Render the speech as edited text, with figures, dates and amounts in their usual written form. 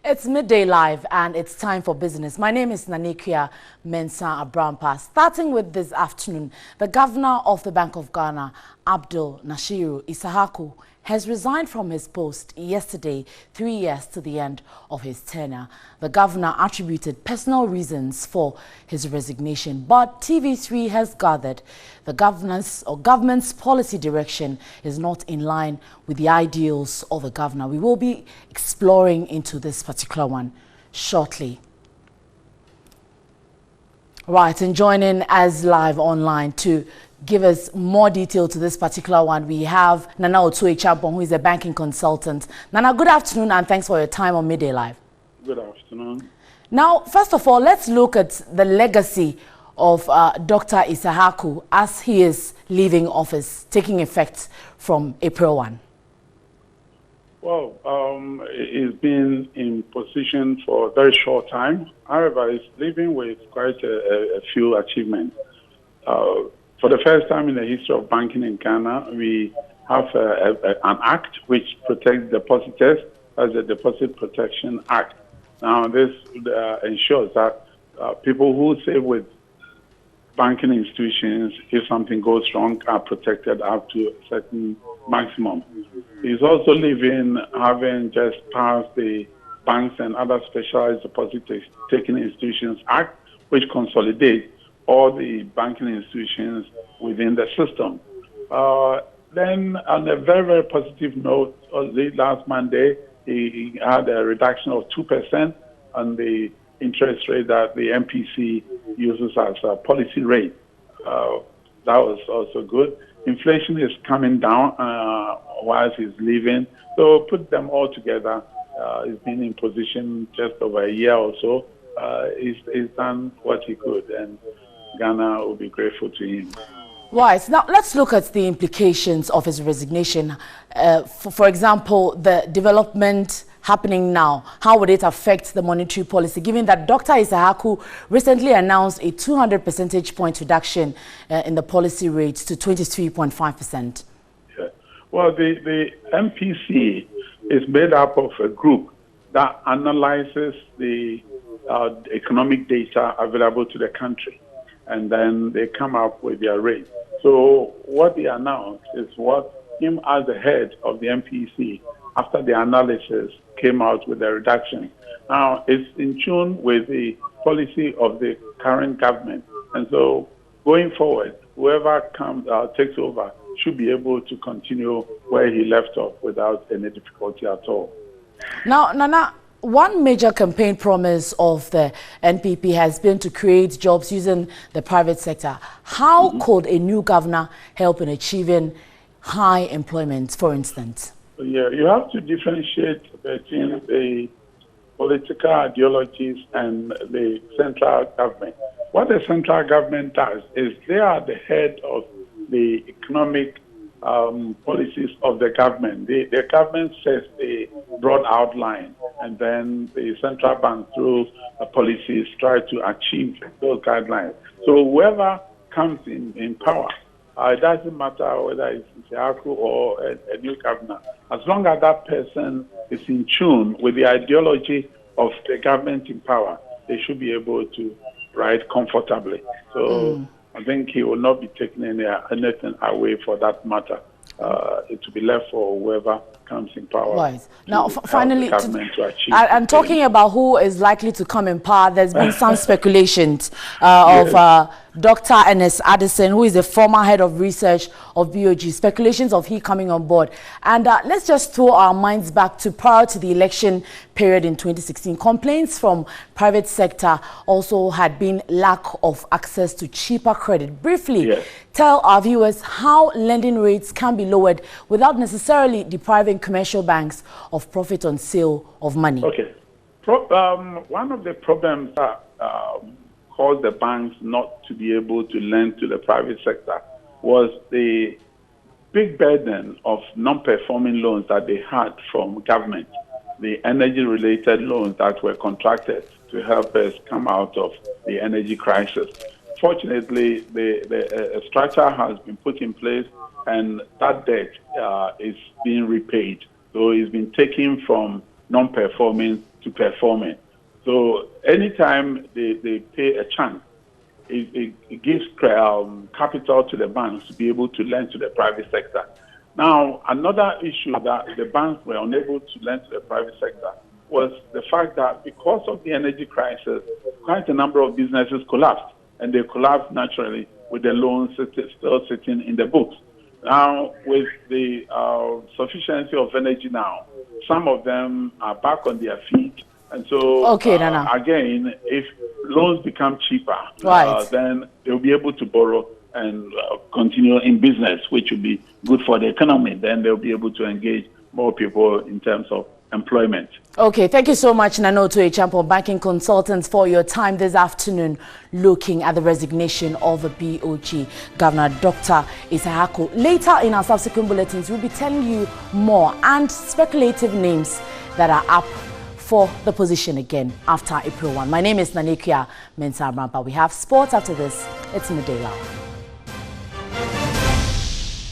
It's midday live and it's time for business. My name is Nanekia Mensah Abrampa. Starting with this afternoon, the governor of the Bank of Ghana, Abdul Nashiru Isahaku, has resigned from his post yesterday, 3 years to the end of his tenure. The governor attributed personal reasons for his resignation, but TV3 has gathered the government's policy direction is not in line with the ideals of the governor. We will be exploring into this particular one shortly. Right, and joining us live online to give us more detail to this particular one, we have Nana Otuechabon, who is a banking consultant. Nana, good afternoon and thanks for your time on Midday Live. Good afternoon. Now, first of all, let's look at the legacy of Dr. Isahaku as he is leaving office, taking effect from April 1. Well, he's been in position for a very short time. However, he's leaving with quite a few achievements. For the first time in the history of banking in Ghana, we have an act which protects depositors as the Deposit Protection Act. Now, this ensures that people who save with banking institutions, if something goes wrong, are protected up to a certain maximum. He's also leaving having just passed the Banks and Other Specialized Deposit-Taking Institutions Act, which consolidates all the banking institutions within the system. Then, on a very, very positive note, last Monday, he had a reduction of 2% on the interest rate that the MPC uses as a policy rate. That was also good. Inflation is coming down whilst he's leaving. So put them all together. He's been in position just over a year or so. He's done what he could, and Ghana will be grateful to him. Right. Now, let's look at the implications of his resignation. For example, the development happening now, how would it affect the monetary policy, given that Dr. Isahaku recently announced a 200 percentage point reduction in the policy rate to 23.5%? Yeah. Well, the MPC is made up of a group that analyzes the economic data available to the country, and then they come up with their rate. So what they announced is what him as the head of the MPC, after the analysis, came out with a reduction. Now, it's in tune with the policy of the current government. And so going forward, whoever comes takes over should be able to continue where he left off without any difficulty at all. Now, Nana, one major campaign promise of the NPP has been to create jobs using the private sector. How could a new governor help in achieving high employment, for instance? Yeah, you have to differentiate between the political ideologies and the central government. What the central government does is they are the head of the economic policies of the government. The government sets a broad outline, and then the central bank, through policies, try to achieve those guidelines. So whoever comes in power, it doesn't matter whether it's Isahaku or a new governor, as long as that person is in tune with the ideology of the government in power, they should be able to ride comfortably. So I think he will not be taking anything away for that matter. It will be left for whoever comes in power. Right. Now, finally, and talking about who is likely to come in power, there's been some speculations of Dr. Ernest Addison, who is the former head of research of BoG, speculations of he coming on board. And let's just throw our minds back to prior to the election period in 2016. Complaints from private sector also had been lack of access to cheaper credit. Briefly, tell our viewers how lending rates can be lowered without necessarily depriving commercial banks of profit on sale of money. Okay. One of the problems that caused the banks not to be able to lend to the private sector was the big burden of non-performing loans that they had from government, the energy-related loans that were contracted to help us come out of the energy crisis. Fortunately, the structure has been put in place, and that debt is being repaid. So it's been taken from non-performing to performing. So anytime they pay a chunk, it gives capital to the banks to be able to lend to the private sector. Now, another issue that the banks were unable to lend to the private sector was the fact that because of the energy crisis, quite a number of businesses collapsed, and they collapsed naturally with the loans still sitting in the books. Now, with the sufficiency of energy now, some of them are back on their feet. And so, again, if loans become cheaper, then they'll be able to borrow and continue in business, which will be good for the economy. Then they'll be able to engage more people in terms of employment. Okay, thank you so much, Nanoto Echampo, banking consultants, for your time this afternoon looking at the resignation of the BoG Governor, Dr. Isahako. Later in our subsequent bulletins, we'll be telling you more and speculative names that are up for the position again after April 1. My name is Nanekia Mensah Abrampa. We have sports after this. It's Midday Loud.